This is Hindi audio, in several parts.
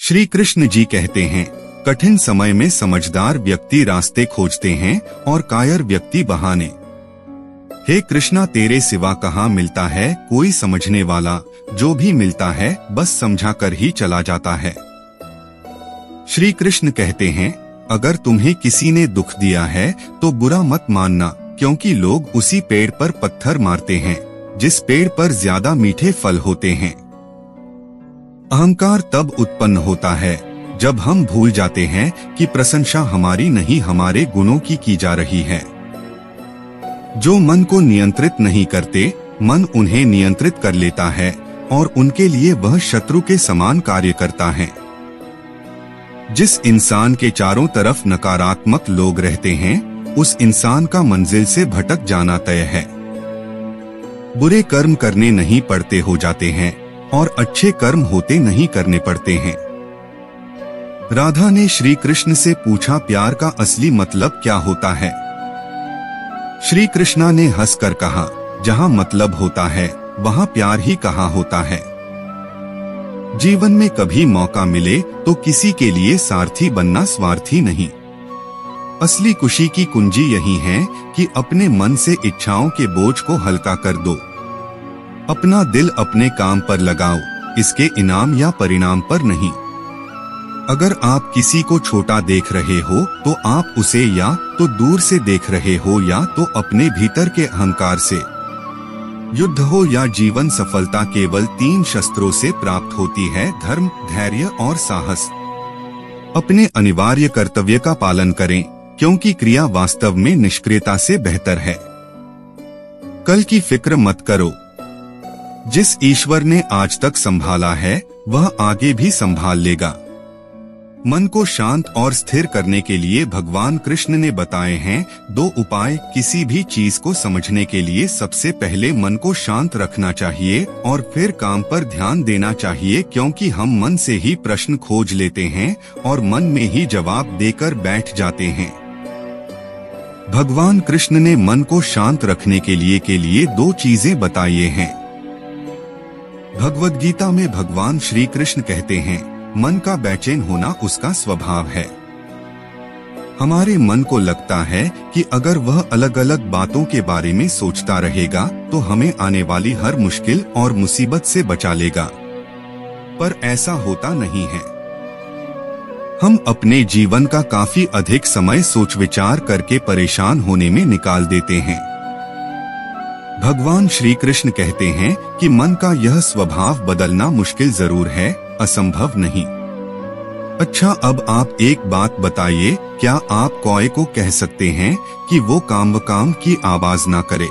श्री कृष्ण जी कहते हैं, कठिन समय में समझदार व्यक्ति रास्ते खोजते हैं और कायर व्यक्ति बहाने। हे कृष्णा, तेरे सिवा कहाँ मिलता है कोई समझने वाला, जो भी मिलता है बस समझा कर ही चला जाता है। श्री कृष्ण कहते हैं, अगर तुम्हें किसी ने दुख दिया है तो बुरा मत मानना, क्योंकि लोग उसी पेड़ पर पत्थर मारते हैं जिस पेड़ पर ज्यादा मीठे फल होते हैं। अहंकार तब उत्पन्न होता है जब हम भूल जाते हैं कि प्रशंसा हमारी नहीं हमारे गुणों की जा रही है। जो मन को नियंत्रित नहीं करते, मन उन्हें नियंत्रित कर लेता है और उनके लिए वह शत्रु के समान कार्य करता है। जिस इंसान के चारों तरफ नकारात्मक लोग रहते हैं, उस इंसान का मंजिल से भटक जाना तय है। बुरे कर्म करने नहीं पड़ते हो जाते हैं और अच्छे कर्म होते नहीं करने पड़ते हैं। राधा ने श्री कृष्ण से पूछा, प्यार का असली मतलब क्या होता है? श्री कृष्णा ने हंसकर कहा, जहां मतलब होता है वहां प्यार ही कहाँ होता है। जीवन में कभी मौका मिले तो किसी के लिए सारथी बनना स्वार्थी नहीं। असली खुशी की कुंजी यही है कि अपने मन से इच्छाओं के बोझ को हल्का कर दो। अपना दिल अपने काम पर लगाओ, इसके इनाम या परिणाम पर नहीं। अगर आप किसी को छोटा देख रहे हो तो आप उसे या तो दूर से देख रहे हो या तो अपने भीतर के अहंकार से। युद्ध हो या जीवन, सफलता केवल 3 शस्त्रों से प्राप्त होती है, धर्म, धैर्य और साहस। अपने अनिवार्य कर्तव्य का पालन करें, क्योंकि क्रिया वास्तव में निष्क्रियता से बेहतर है। कल की फिक्र मत करो। जिस ईश्वर ने आज तक संभाला है वह आगे भी संभाल लेगा। मन को शांत और स्थिर करने के लिए भगवान कृष्ण ने बताए हैं 2 उपाय। किसी भी चीज को समझने के लिए सबसे पहले मन को शांत रखना चाहिए और फिर काम पर ध्यान देना चाहिए, क्योंकि हम मन से ही प्रश्न खोज लेते हैं और मन में ही जवाब देकर बैठ जाते हैं। भगवान कृष्ण ने मन को शांत रखने के लिए 2 चीजें बताई हैं। भगवद गीता में भगवान श्री कृष्ण कहते हैं, मन का बेचैन होना उसका स्वभाव है। हमारे मन को लगता है कि अगर वह अलग अलग बातों के बारे में सोचता रहेगा तो हमें आने वाली हर मुश्किल और मुसीबत से बचा लेगा, पर ऐसा होता नहीं है। हम अपने जीवन का काफी अधिक समय सोच विचार करके परेशान होने में निकाल देते हैं। भगवान श्री कृष्ण कहते हैं कि मन का यह स्वभाव बदलना मुश्किल जरूर है, असंभव नहीं। अच्छा, अब आप एक बात बताइए, क्या आप कौए को कह सकते हैं कि वो काम की आवाज ना करे?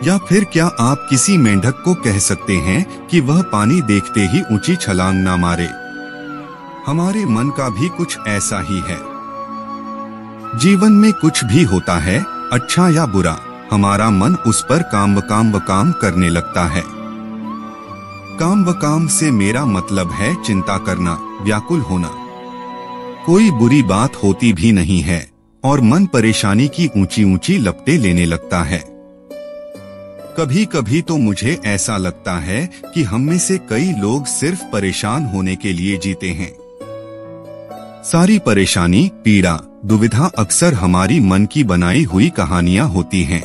या फिर क्या आप किसी मेंढक को कह सकते हैं कि वह पानी देखते ही ऊंची छलांग ना मारे? हमारे मन का भी कुछ ऐसा ही है। जीवन में कुछ भी होता है, अच्छा या बुरा, हमारा मन उस पर काम करने लगता है। काम से मेरा मतलब है चिंता करना, व्याकुल होना। कोई बुरी बात होती भी नहीं है और मन परेशानी की ऊंची लपटें लेने लगता है। कभी कभी तो मुझे ऐसा लगता है कि हम में से कई लोग सिर्फ परेशान होने के लिए जीते हैं। सारी परेशानी, पीड़ा, दुविधा अक्सर हमारी मन की बनाई हुई कहानियां होती हैं।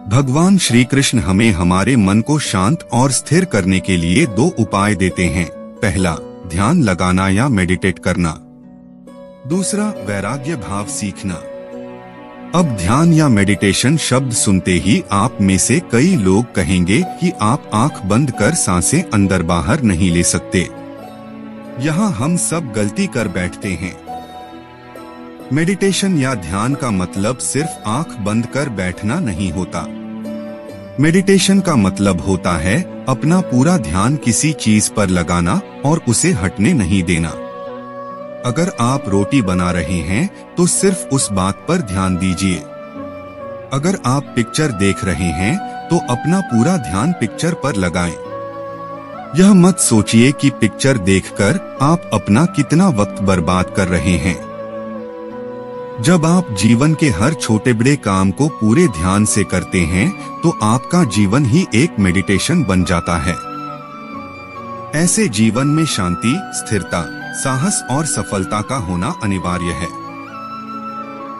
भगवान श्री कृष्ण हमें हमारे मन को शांत और स्थिर करने के लिए 2 उपाय देते हैं। पहला, ध्यान लगाना या मेडिटेट करना। दूसरा, वैराग्य भाव सीखना। अब ध्यान या मेडिटेशन शब्द सुनते ही आप में से कई लोग कहेंगे कि आप आंख बंद कर सांसें अंदर बाहर नहीं ले सकते। यहाँ हम सब गलती कर बैठते हैं। मेडिटेशन या ध्यान का मतलब सिर्फ आंख बंद कर बैठना नहीं होता। मेडिटेशन का मतलब होता है अपना पूरा ध्यान किसी चीज पर लगाना और उसे हटने नहीं देना। अगर आप रोटी बना रहे हैं तो सिर्फ उस बात पर ध्यान दीजिए। अगर आप पिक्चर देख रहे हैं तो अपना पूरा ध्यान पिक्चर पर लगाएं। यह मत सोचिए कि पिक्चर देखकर आप अपना कितना वक्त बर्बाद कर रहे हैं। जब आप जीवन के हर छोटे बड़े काम को पूरे ध्यान से करते हैं तो आपका जीवन ही एक मेडिटेशन बन जाता है। ऐसे जीवन में शांति, स्थिरता, साहस और सफलता का होना अनिवार्य है।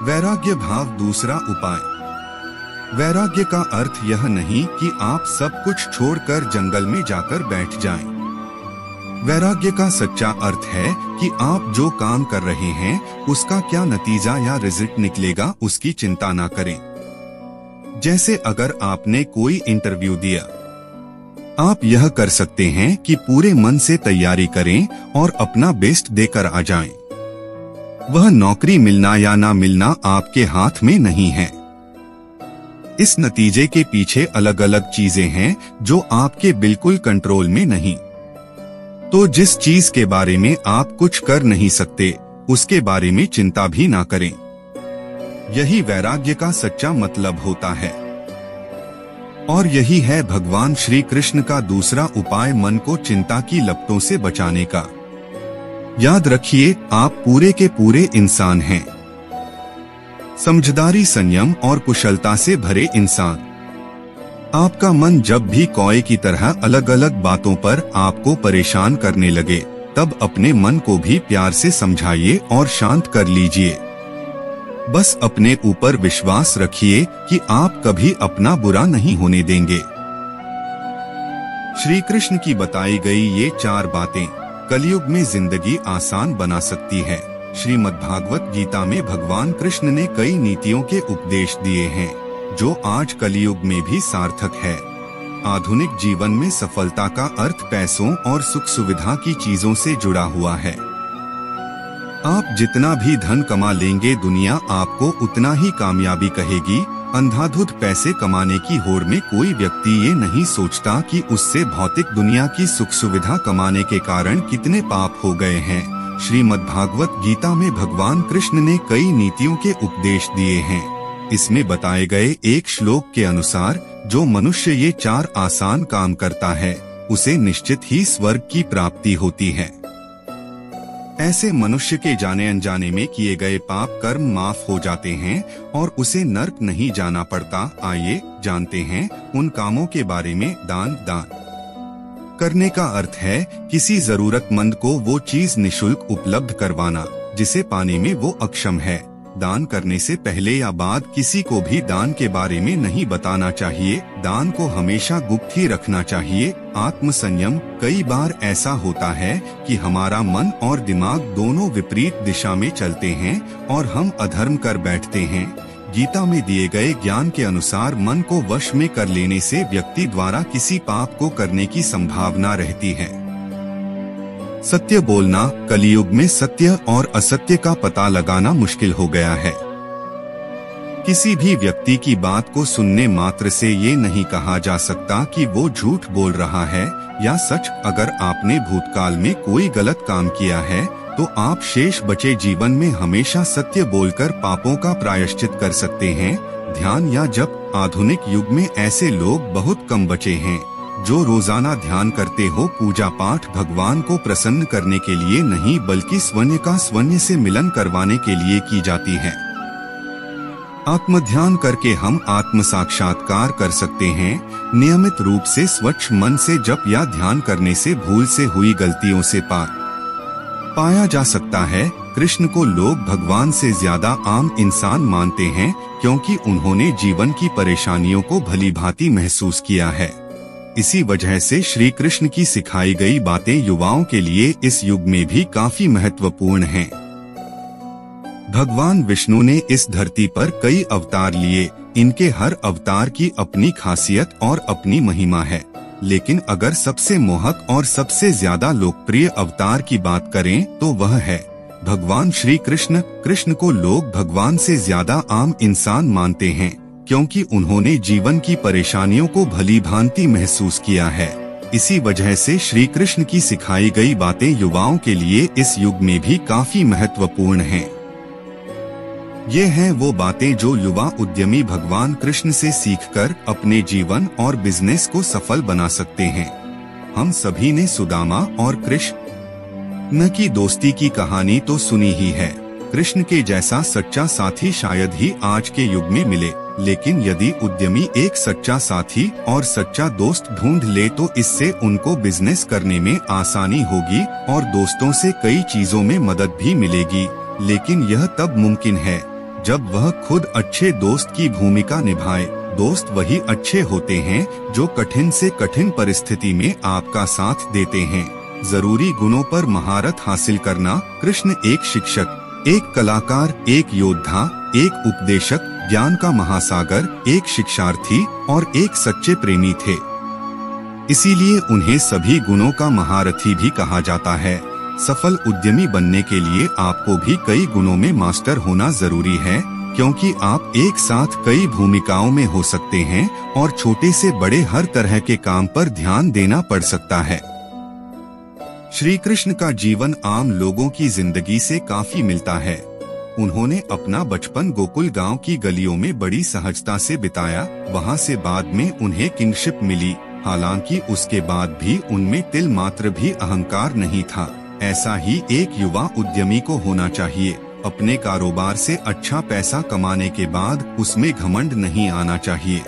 वैराग्य भाव दूसरा उपाय। वैराग्य का अर्थ यह नहीं कि आप सब कुछ छोड़कर जंगल में जाकर बैठ जाएं। वैराग्य का सच्चा अर्थ है कि आप जो काम कर रहे हैं उसका क्या नतीजा या रिजल्ट निकलेगा उसकी चिंता ना करें। जैसे अगर आपने कोई इंटरव्यू दिया, आप यह कर सकते हैं कि पूरे मन से तैयारी करें और अपना बेस्ट देकर आ जाएं। वह नौकरी मिलना या ना मिलना आपके हाथ में नहीं है। इस नतीजे के पीछे अलग अलग चीजें हैं जो आपके बिल्कुल कंट्रोल में नहीं। तो जिस चीज के बारे में आप कुछ कर नहीं सकते उसके बारे में चिंता भी ना करें। यही वैराग्य का सच्चा मतलब होता है। और यही है भगवान श्री कृष्ण का दूसरा उपाय, मन को चिंता की लपटों से बचाने का। याद रखिए, आप पूरे के पूरे इंसान हैं। समझदारी, संयम और कुशलता से भरे इंसान। आपका मन जब भी कौए की तरह अलग अलग बातों पर आपको परेशान करने लगे, तब अपने मन को भी प्यार से समझाइए और शांत कर लीजिए। बस अपने ऊपर विश्वास रखिए कि आप कभी अपना बुरा नहीं होने देंगे। श्री कृष्ण की बताई गई ये 4 बातें कलयुग में जिंदगी आसान बना सकती है। श्रीमद्भागवत गीता में भगवान कृष्ण ने कई नीतियों के उपदेश दिए हैं जो आज कलयुग में भी सार्थक है। आधुनिक जीवन में सफलता का अर्थ पैसों और सुख सुविधा की चीजों से जुड़ा हुआ है। आप जितना भी धन कमा लेंगे, दुनिया आपको उतना ही कामयाबी कहेगी। अंधाधुंध पैसे कमाने की होड़ में कोई व्यक्ति ये नहीं सोचता कि उससे भौतिक दुनिया की सुख सुविधा कमाने के कारण कितने पाप हो गए हैं। श्रीमद्भागवत गीता में भगवान कृष्ण ने कई नीतियों के उपदेश दिए हैं। इसमें बताए गए एक श्लोक के अनुसार जो मनुष्य ये 4 आसान काम करता है उसे निश्चित ही स्वर्ग की प्राप्ति होती है। ऐसे मनुष्य के जाने अनजाने में किए गए पाप कर्म माफ हो जाते हैं और उसे नर्क नहीं जाना पड़ता। आइए जानते हैं उन कामों के बारे में। दान करने का अर्थ है किसी जरूरतमंद को वो चीज निशुल्क उपलब्ध करवाना जिसे पाने में वो अक्षम है। दान करने से पहले या बाद किसी को भी दान के बारे में नहीं बताना चाहिए। दान को हमेशा गुप्त ही रखना चाहिए। आत्म संयम। कई बार ऐसा होता है कि हमारा मन और दिमाग दोनों विपरीत दिशा में चलते हैं और हम अधर्म कर बैठते हैं। गीता में दिए गए ज्ञान के अनुसार मन को वश में कर लेने से व्यक्ति द्वारा किसी पाप को करने की संभावना रहती है। सत्य बोलना। कलयुग में सत्य और असत्य का पता लगाना मुश्किल हो गया है। किसी भी व्यक्ति की बात को सुनने मात्र से ये नहीं कहा जा सकता कि वो झूठ बोल रहा है या सच। अगर आपने भूतकाल में कोई गलत काम किया है तो आप शेष बचे जीवन में हमेशा सत्य बोलकर पापों का प्रायश्चित कर सकते हैं। ध्यान या जप। आधुनिक युग में ऐसे लोग बहुत कम बचे हैं जो रोजाना ध्यान करते हो। पूजा पाठ भगवान को प्रसन्न करने के लिए नहीं बल्कि स्वयं का स्वयं से मिलन करवाने के लिए की जाती है। आत्म ध्यान करके हम आत्म साक्षात्कार कर सकते हैं। नियमित रूप से स्वच्छ मन से जप या ध्यान करने से भूल से हुई गलतियों से पाया जा सकता है। कृष्ण को लोग भगवान से ज्यादा आम इंसान मानते हैं क्योंकि उन्होंने जीवन की परेशानियों को भलीभांति महसूस किया है। इसी वजह से श्री कृष्ण की सिखाई गई बातें युवाओं के लिए इस युग में भी काफी महत्वपूर्ण हैं। भगवान विष्णु ने इस धरती पर कई अवतार लिए। इनके हर अवतार की अपनी खासियत और अपनी महिमा है। लेकिन अगर सबसे मोहक और सबसे ज्यादा लोकप्रिय अवतार की बात करें तो वह है भगवान श्री कृष्ण। कृष्ण को लोग भगवान से ज्यादा आम इंसान मानते हैं क्योंकि उन्होंने जीवन की परेशानियों को भली भांति महसूस किया है। इसी वजह से श्री कृष्ण की सिखाई गई बातें युवाओं के लिए इस युग में भी काफी महत्वपूर्ण हैं। ये हैं वो बातें जो युवा उद्यमी भगवान कृष्ण से सीखकर अपने जीवन और बिजनेस को सफल बना सकते हैं। हम सभी ने सुदामा और कृष्ण की दोस्ती की कहानी तो सुनी ही है। कृष्ण के जैसा सच्चा साथी शायद ही आज के युग में मिले। लेकिन यदि उद्यमी एक सच्चा साथी और सच्चा दोस्त ढूंढ ले तो इससे उनको बिजनेस करने में आसानी होगी और दोस्तों से कई चीजों में मदद भी मिलेगी। लेकिन यह तब मुमकिन है जब वह खुद अच्छे दोस्त की भूमिका निभाए। दोस्त वही अच्छे होते हैं जो कठिन से कठिन परिस्थिति में आपका साथ देते हैं। जरूरी गुणों पर महारत हासिल करना। कृष्ण एक शिक्षक, एक कलाकार, एक योद्धा, एक उपदेशक, ज्ञान का महासागर, एक शिक्षार्थी और एक सच्चे प्रेमी थे। इसीलिए उन्हें सभी गुणों का महारथी भी कहा जाता है। सफल उद्यमी बनने के लिए आपको भी कई गुणों में मास्टर होना जरूरी है, क्योंकि आप एक साथ कई भूमिकाओं में हो सकते हैं और छोटे से बड़े हर तरह के काम पर ध्यान देना पड़ सकता है। श्री कृष्ण का जीवन आम लोगों की जिंदगी से काफी मिलता है। उन्होंने अपना बचपन गोकुल गांव की गलियों में बड़ी सहजता से बिताया। वहां से बाद में उन्हें किंगशिप मिली। हालांकि उसके बाद भी उनमें तिल मात्र भी अहंकार नहीं था। ऐसा ही एक युवा उद्यमी को होना चाहिए। अपने कारोबार से अच्छा पैसा कमाने के बाद उसमें घमंड नहीं आना चाहिए।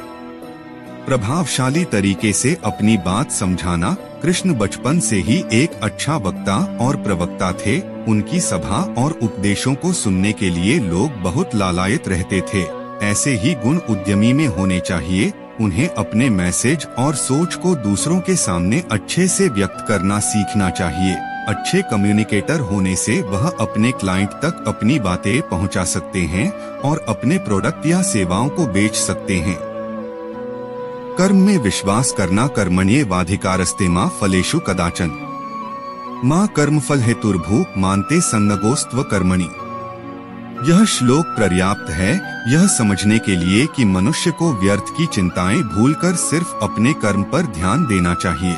प्रभावशाली तरीके से अपनी बात समझाना। कृष्ण बचपन से ही एक अच्छा वक्ता और प्रवक्ता थे। उनकी सभा और उपदेशों को सुनने के लिए लोग बहुत लालायित रहते थे। ऐसे ही गुण उद्यमी में होने चाहिए। उन्हें अपने मैसेज और सोच को दूसरों के सामने अच्छे से व्यक्त करना सीखना चाहिए। अच्छे कम्युनिकेटर होने से वह अपने क्लाइंट तक अपनी बातें पहुंचा सकते हैं और अपने प्रोडक्ट या सेवाओं को बेच सकते हैं। कर्म में विश्वास करना। कर्मण्येवाधिकारस्ते मा फलेषु कदाचन माँ कर्मफल हेतुर्भु मानते संगोस्त्व कर्मणि। यह श्लोक पर्याप्त है यह समझने के लिए कि मनुष्य को व्यर्थ की चिंताएं भूलकर सिर्फ अपने कर्म पर ध्यान देना चाहिए।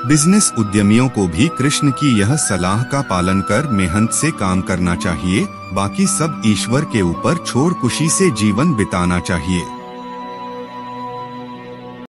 बिजनेस उद्यमियों को भी कृष्ण की यह सलाह का पालन कर मेहनत से काम करना चाहिए। बाकी सब ईश्वर के ऊपर छोड़ खुशी से जीवन बिताना चाहिए।